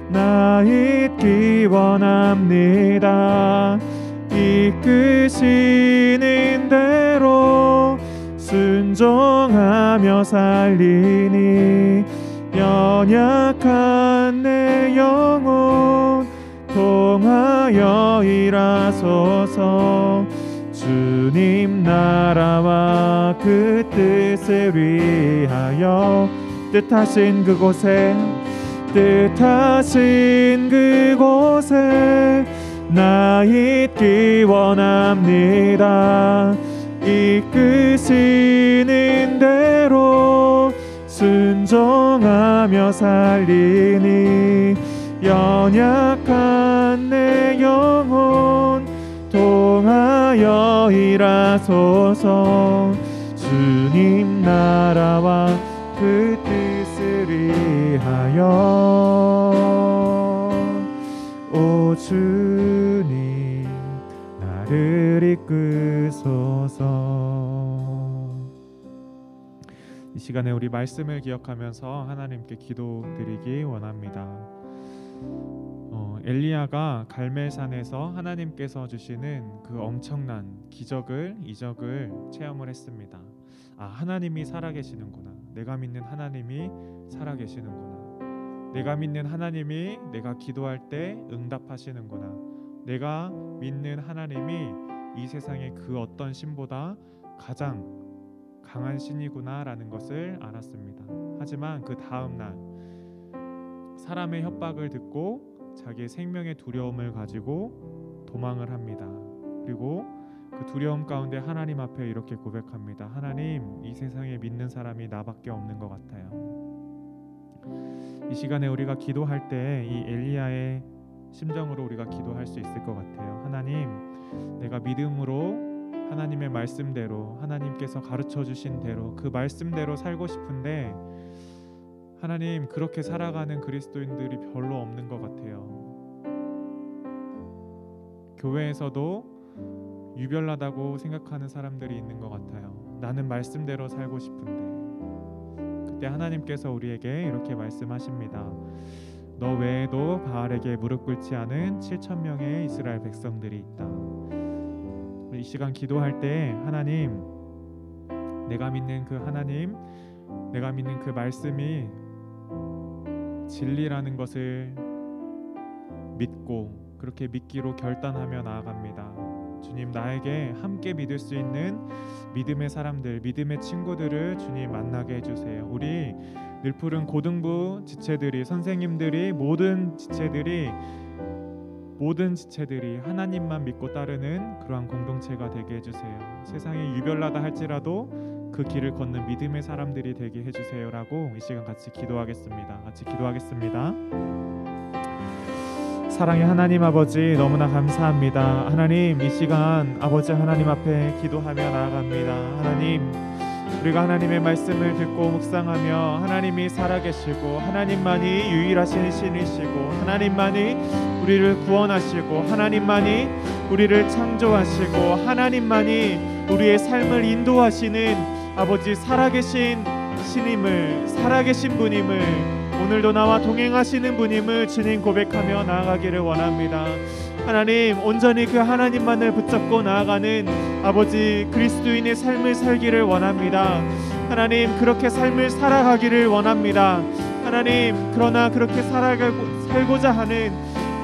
나 있기 원합니다. 이끄시는 대로 순종하며 살리니 연약한 내 영혼 통하여 일하소서. 주님 나라와 그 뜻을 위하여 뜻하신 그곳에 나 있기 원합니다. 이끄시는 대로 순종하며 살리니 연약한 내 영혼 통하여 일하소서. 주님 나라와 그 뜻을 위하여 오 주님 나를 이끄소서. 이 시간에 우리 말씀을 기억하면서 하나님께 기도드리기 원합니다. 엘리야가 갈멜산에서 하나님께서 주시는 그 엄청난 기적을, 이적을 체험을 했습니다. 아, 하나님이 살아계시는구나. 내가 믿는 하나님이 살아계시는구나. 내가 믿는 하나님이 내가 기도할 때 응답하시는구나. 내가 믿는 하나님이 이 세상의 그 어떤 신보다 가장 강한 신이구나 라는 것을 알았습니다. 하지만 그 다음 날 사람의 협박을 듣고 자기의 생명의 두려움을 가지고 도망을 합니다. 그리고 그 두려움 가운데 하나님 앞에 이렇게 고백합니다. 하나님, 이 세상에 믿는 사람이 나밖에 없는 것 같아요. 이 시간에 우리가 기도할 때 이 엘리야의 심정으로 우리가 기도할 수 있을 것 같아요. 하나님, 내가 믿음으로 하나님의 말씀대로, 하나님께서 가르쳐 주신 대로 그 말씀대로 살고 싶은데 하나님, 그렇게 살아가는 그리스도인들이 별로 없는 것 같아요. 교회에서도 유별나다고 생각하는 사람들이 있는 것 같아요. 나는 말씀대로 살고 싶은데. 그때 하나님께서 우리에게 이렇게 말씀하십니다. 너 외에도 바알에게 무릎 꿇지 않은 7,000명의 이스라엘 백성들이 있다. 이 시간 기도할 때 하나님, 내가 믿는 그 하나님, 내가 믿는 그 말씀이 진리라는 것을 믿고 그렇게 믿기로 결단하며 나아갑니다. 주님, 나에게 함께 믿을 수 있는 믿음의 사람들, 믿음의 친구들을 주님 만나게 해주세요. 우리 늘푸른 고등부 지체들이, 선생님들이, 모든 지체들이 하나님만 믿고 따르는 그러한 공동체가 되게 해주세요. 세상이 유별나다 할지라도 그 길을 걷는 믿음의 사람들이 되게 해주세요라고 이 시간 같이 기도하겠습니다. 같이 기도하겠습니다. 사랑의 하나님 아버지, 너무나 감사합니다. 하나님, 이 시간 아버지 하나님 앞에 기도하며 나아갑니다. 하나님, 우리가 하나님의 말씀을 듣고 묵상하며 하나님이 살아계시고 하나님만이 유일하신 신이시고 하나님만이 우리를 구원하시고 하나님만이 우리를 창조하시고 하나님만이 우리의 삶을 인도하시는 아버지 살아계신 신임을, 살아계신 분임을, 오늘도 나와 동행하시는 분임을 주님 고백하며 나아가기를 원합니다. 하나님, 온전히 그 하나님만을 붙잡고 나아가는 아버지 그리스도인의 삶을 살기를 원합니다. 하나님, 그렇게 삶을 살아가기를 원합니다. 하나님, 그러나 그렇게 살고자 하는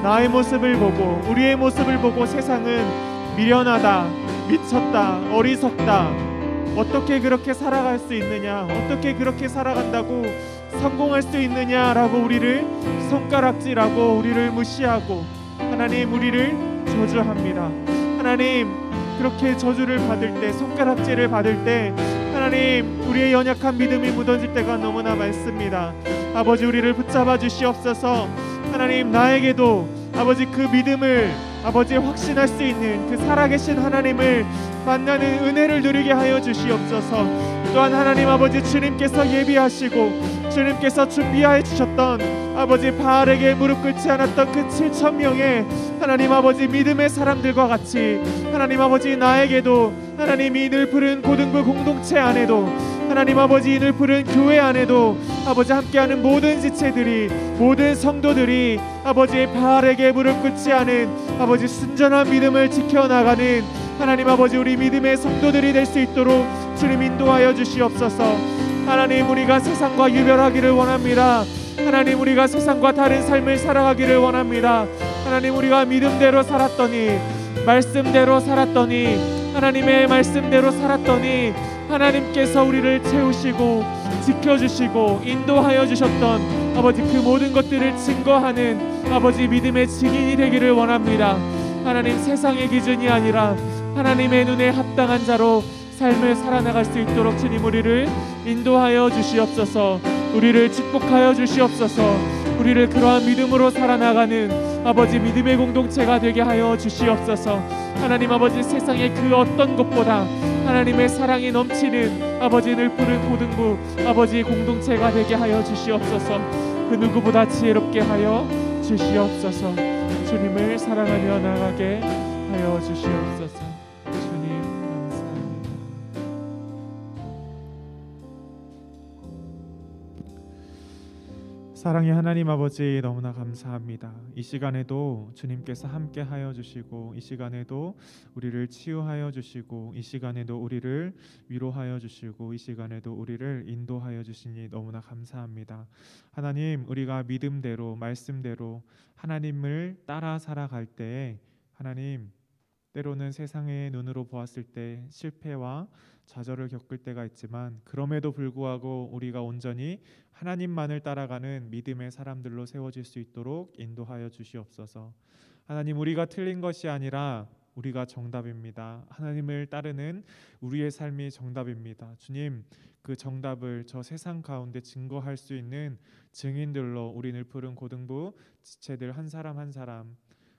나의 모습을 보고, 우리의 모습을 보고 세상은 미련하다, 미쳤다, 어리석다, 어떻게 그렇게 살아갈 수 있느냐, 어떻게 그렇게 살아간다고 성공할 수 있느냐라고 우리를 손가락질하고 우리를 무시하고 하나님, 우리를 저주합니다. 하나님, 그렇게 저주를 받을 때, 손가락질을 받을 때 하나님, 우리의 연약한 믿음이 무너질 때가 너무나 많습니다. 아버지, 우리를 붙잡아 주시옵소서. 하나님, 나에게도 아버지 그 믿음을 아버지 확신할 수 있는 그 살아계신 하나님을 만나는 은혜를 누리게 하여 주시옵소서. 또한 하나님 아버지, 주님께서 예비하시고 주님께서 준비하여 주셨던 아버지 바알에게 무릎 꿇지 않았던 그 7,000명의 하나님 아버지 믿음의 사람들과 같이 하나님 아버지, 나에게도 하나님 이 늘푸른 고등부 공동체 안에도 하나님 아버지 이 늘푸른 교회 안에도 아버지 함께하는 모든 지체들이, 모든 성도들이 아버지 바알에게 무릎 꿇지 않은 아버지 순전한 믿음을 지켜나가는 하나님 아버지 우리 믿음의 성도들이 될 수 있도록 주님 인도하여 주시옵소서. 하나님, 우리가 세상과 유별하기를 원합니다. 하나님, 우리가 세상과 다른 삶을 살아가기를 원합니다. 하나님, 우리가 믿음대로 살았더니, 말씀대로 살았더니, 하나님의 말씀대로 살았더니 하나님께서 우리를 채우시고 지켜주시고 인도하여 주셨던 아버지 그 모든 것들을 증거하는 아버지 믿음의 증인이 되기를 원합니다. 하나님, 세상의 기준이 아니라 하나님의 눈에 합당한 자로 삶을 살아나갈 수 있도록 주님 우리를 인도하여 주시옵소서. 우리를 축복하여 주시옵소서. 우리를 그러한 믿음으로 살아나가는 아버지 믿음의 공동체가 되게 하여 주시옵소서. 하나님 아버지, 세상의 그 어떤 것보다 하나님의 사랑이 넘치는 아버지 늘푸른 고등부 아버지 공동체가 되게 하여 주시옵소서. 그 누구보다 지혜롭게 하여 주시옵소서. 주님을 사랑하며 나가게 하여 주시옵소서. 주님 감사합니다. 사랑의 하나님 아버지, 너무나 감사합니다. 이 시간에도 주님께서 함께 하여 주시고, 이 시간에도 우리를 치유하여 주시고, 이 시간에도 우리를 위로하여 주시고, 이 시간에도 우리를 인도하여 주시니 너무나 감사합니다. 하나님, 우리가 믿음대로, 말씀대로 하나님을 따라 살아갈 때에 하나님, 때로는 세상의 눈으로 보았을 때 실패와 좌절을 겪을 때가 있지만, 그럼에도 불구하고 우리가 온전히 하나님만을 따라가는 믿음의 사람들로 세워질 수 있도록 인도하여 주시옵소서. 하나님, 우리가 틀린 것이 아니라 우리가 정답입니다. 하나님을 따르는 우리의 삶이 정답입니다. 주님, 그 정답을 저 세상 가운데 증거할 수 있는 증인들로 우리 늘푸른 고등부 지체들 한 사람 한 사람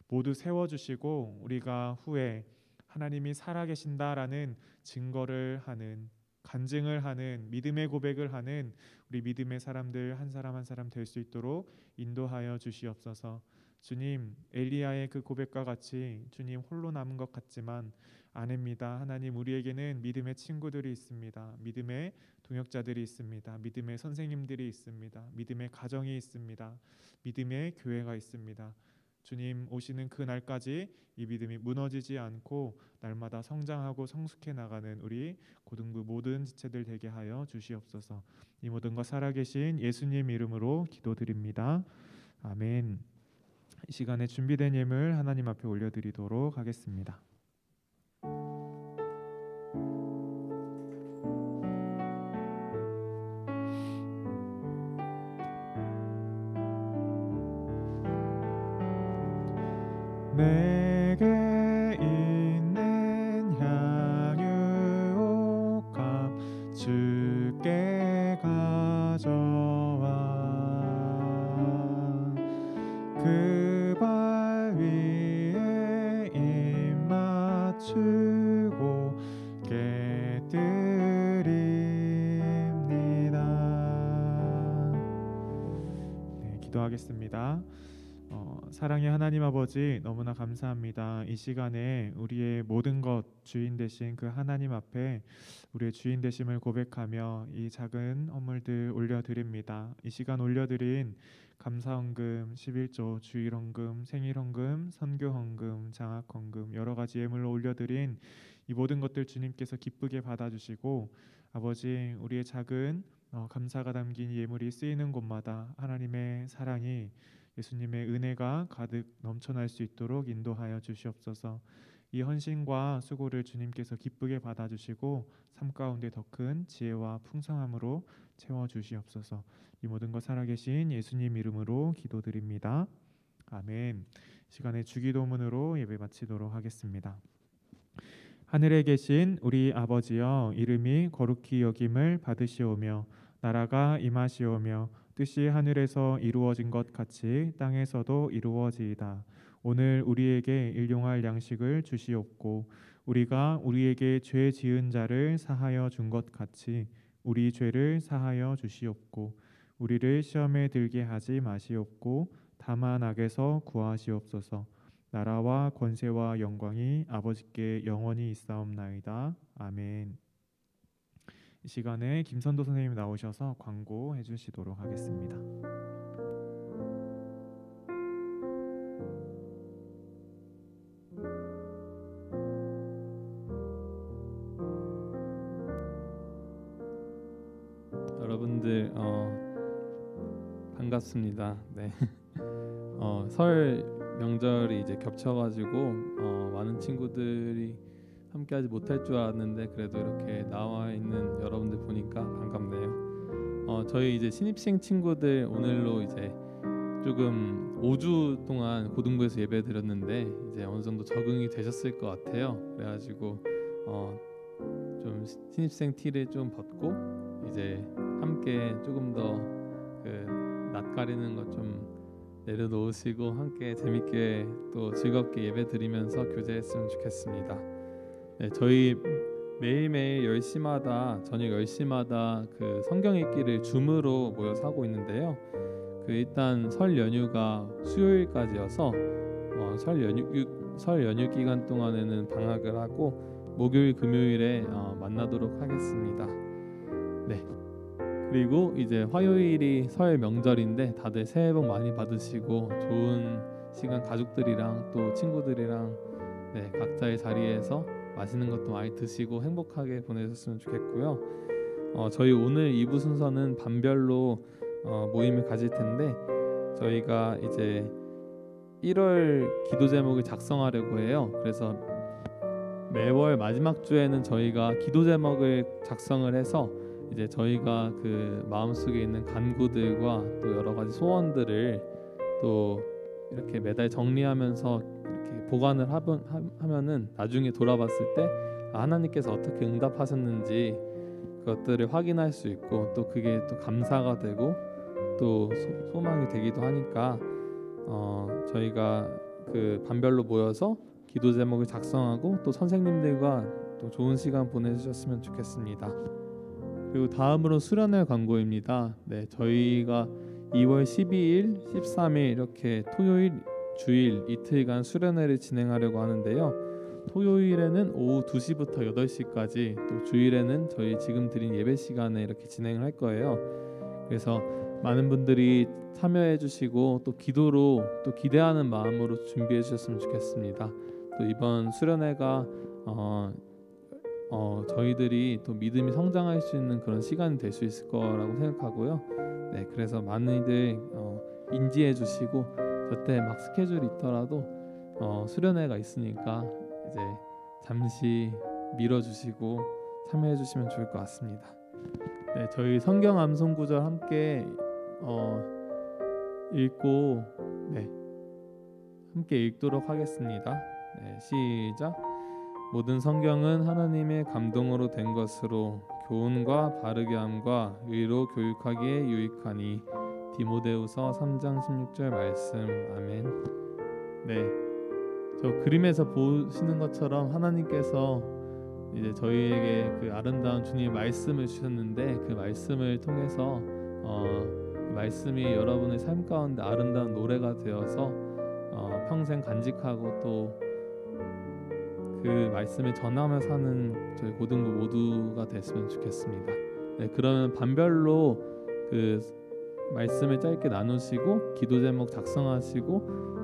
모두 세워주시고, 우리가 후에 하나님이 살아계신다라는 증거를 하는, 간증을 하는, 믿음의 고백을 하는 우리 믿음의 사람들 한 사람 한 사람 될 수 있도록 인도하여 주시옵소서. 주님, 엘리야의 그 고백과 같이 주님 홀로 남은 것 같지만 아닙니다. 하나님, 우리에게는 믿음의 친구들이 있습니다. 믿음의 동역자들이 있습니다. 믿음의 선생님들이 있습니다. 믿음의 가정이 있습니다. 믿음의 교회가 있습니다. 주님 오시는 그 날까지 이 믿음이 무너지지 않고 날마다 성장하고 성숙해 나가는 우리 고등부 모든 지체들 되게 하여 주시옵소서. 이 모든 것 살아계신 예수님 이름으로 기도드립니다. 아멘. 이 시간에 준비된 예물 하나님 앞에 올려드리도록 하겠습니다. 내게 있는 향유옥합 주께 가져와 그 발 위에 입 맞추고 깨뜨립니다. 네, 기도하겠습니다. 사랑의 하나님 아버지, 너무나 감사합니다. 이 시간에 우리의 모든 것 주인 되신 그 하나님 앞에 우리의 주인 되심을 고백하며 이 작은 헌물들 올려드립니다. 이 시간 올려드린 감사헌금, 11조, 주일헌금, 생일헌금, 선교헌금, 장학헌금 여러 가지 예물로 올려드린 이 모든 것들 주님께서 기쁘게 받아주시고, 아버지, 우리의 작은 감사가 담긴 예물이 쓰이는 곳마다 하나님의 사랑이, 예수님의 은혜가 가득 넘쳐날 수 있도록 인도하여 주시옵소서. 이 헌신과 수고를 주님께서 기쁘게 받아주시고 삶 가운데 더 큰 지혜와 풍성함으로 채워주시옵소서. 이 모든 것 살아계신 예수님 이름으로 기도드립니다. 아멘. 시간에 주기도문으로 예배 마치도록 하겠습니다. 하늘에 계신 우리 아버지여, 이름이 거룩히 여김을 받으시오며 나라가 임하시오며 뜻이 하늘에서 이루어진 것 같이 땅에서도 이루어지이다. 오늘 우리에게 일용할 양식을 주시옵고 우리가 우리에게 죄 지은 자를 사하여 준 것 같이 우리 죄를 사하여 주시옵고 우리를 시험에 들게 하지 마시옵고 다만 악에서 구하시옵소서. 나라와 권세와 영광이 아버지께 영원히 있사옵나이다. 아멘. 이 시간에 김선도 선생님이 나오셔서 광고해 주시도록 하겠습니다. 여러분들 반갑습니다. 네. 설 명절이 이제 겹쳐가지고 많은 친구들이 함께하지 못할 줄 알았는데 그래도 이렇게 나와 있는 여러분들 보니까 반갑네요. 저희 이제 신입생 친구들 오늘로 이제 조금 5주 동안 고등부에서 예배 드렸는데 이제 어느 정도 적응이 되셨을 것 같아요. 그래가지고 좀 신입생 티를 좀 벗고 이제 함께 조금 더 그 낯 가리는 것 좀 내려놓으시고 함께 재밌게 또 즐겁게 예배 드리면서 교제했으면 좋겠습니다. 네, 저희 매일매일 10시마다 저녁 10시마다 그 성경 읽기를 줌으로 모여서 하고 있는데요. 그 일단 설 연휴가 수요일까지여서 설 연휴 기간 동안에는 방학을 하고 목요일 금요일에 만나도록 하겠습니다. 네. 그리고 이제 화요일이 설 명절인데 다들 새해 복 많이 받으시고 좋은 시간 가족들이랑 또 친구들이랑 네, 각자의 자리에서 맛있는 것도 많이 드시고 행복하게 보내셨으면 좋겠고요. 저희 오늘 2부 순서는 반별로 모임을 가질 텐데 저희가 이제 1월 기도 제목을 작성하려고 해요. 그래서 매월 마지막 주에는 저희가 기도 제목을 작성을 해서 이제 저희가 그 마음속에 있는 간구들과 또 여러 가지 소원들을 또 이렇게 매달 정리하면서 이렇게 보관을 하면은 나중에 돌아봤을 때 하나님께서 어떻게 응답하셨는지 그것들을 확인할 수 있고 또 그게 또 감사가 되고 또 소망이 되기도 하니까 저희가 그 반별로 모여서 기도 제목을 작성하고 또 선생님들과 또 좋은 시간 보내주셨으면 좋겠습니다. 그리고 다음으로 수련회 광고입니다. 네, 저희가 2월 12일, 13일 이렇게 토요일, 주일 이틀간 수련회를 진행하려고 하는데요. 토요일에는 오후 2시부터 8시까지, 또 주일에는 저희 지금 드린 예배 시간에 이렇게 진행을 할 거예요. 그래서 많은 분들이 참여해 주시고 또 기도로 또 기대하는 마음으로 준비해 주셨으면 좋겠습니다. 또 이번 수련회가 저희들이 또 믿음이 성장할 수 있는 그런 시간이 될 수 있을 거라고 생각하고요. 네, 그래서 많이들 인지해 주시고 저때 막 스케줄이 있더라도 수련회가 있으니까 이제 잠시 밀어주시고 참여해 주시면 좋을 것 같습니다. 네, 저희 성경 암송 구절 함께 읽고 함께 읽도록 하겠습니다. 네, 시작. 모든 성경은 하나님의 감동으로 된 것으로 교훈과 바르게 함과 의로 교육하기에 유익하니. 디모데후서 3장 16절 말씀. 아멘. 네, 저 그림에서 보시는 것처럼 하나님께서 이제 저희에게 그 아름다운 주님의 말씀을 주셨는데 그 말씀을 통해서 그 말씀이 여러분의 삶 가운데 아름다운 노래가 되어서 평생 간직하고 또 그 말씀을 전하며 사는 저희 고등부 모두가 됐으면 좋겠습니다. 네, 그러면 반별로 그 말씀을 짧게 나누시고 기도 제목 작성하시고